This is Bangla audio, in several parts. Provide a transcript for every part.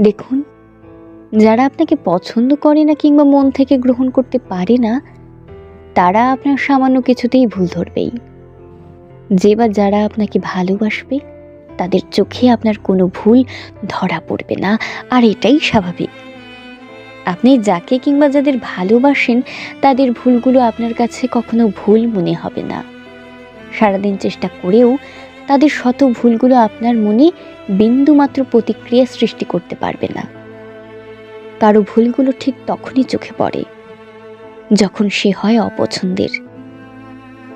দেখুন, যারা আপনাকে পছন্দ করে না কিংবা মন থেকে গ্রহণ করতে পারে না, তারা আপনার সামান্য কিছুতেই ভুল ধরবেই। যে বা যারা আপনাকে ভালোবাসবে, তাদের চোখে আপনার কোনো ভুল ধরা পড়বে না, আর এটাই স্বাভাবিক। আপনি যাকে কিংবা যাদের ভালোবাসেন, তাদের ভুলগুলো আপনার কাছে কখনো ভুল মনে হবে না। সারাদিন চেষ্টা করেও তাদের শত ভুলগুলো আপনার মনে বিন্দুমাত্র প্রতিক্রিয়া সৃষ্টি করতে পারবে না। কারো ভুলগুলো ঠিক তখনই চোখে পড়ে যখন সে হয় অপছন্দের।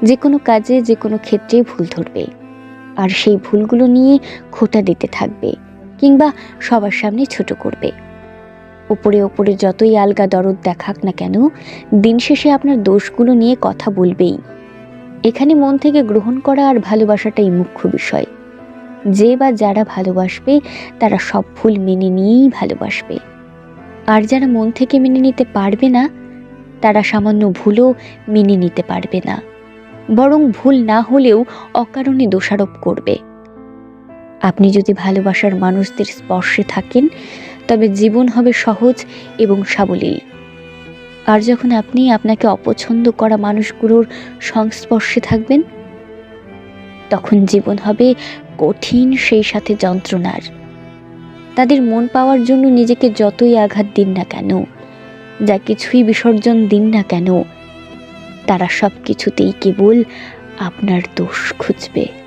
যে কোনো কাজে, যে কোনো ক্ষেত্রে ভুল ধরবে, আর সেই ভুলগুলো নিয়ে খোঁটা দিতে থাকবে কিংবা সবার সামনে ছোট করবে। ওপরে ওপরে যতই আলগা দরদ দেখাক না কেন, দিন শেষে আপনার দোষগুলো নিয়ে কথা বলবেই। এখানে মন থেকে গ্রহণ করা আর ভালোবাসাটাই মুখ্য বিষয়। যে বা যারা ভালোবাসবে, তারা সব ভুল মেনে নিয়েই ভালোবাসবে। আর যারা মন থেকে মেনে নিতে পারবে না, তারা সামান্য ভুলও মেনে নিতে পারবে না, বরং ভুল না হলেও অকারণে দোষারোপ করবে। আপনি যদি ভালোবাসার মানুষদের স্পর্শে থাকেন, তবে জীবন হবে সহজ এবং সাবলীল। আর যখন আপনি আপনাকে অপছন্দ করা মানুষগুলোর সংস্পর্শে থাকবেন, তখন জীবন হবে কঠিন, সেই সাথে যন্ত্রণার। তাদের মন পাওয়ার জন্য নিজেকে যতই আঘাত দিন না কেন, যা কিছুই বিসর্জন দিন না কেন, তারা সব কিছুতেই কেবল আপনার দোষ খুঁজবে।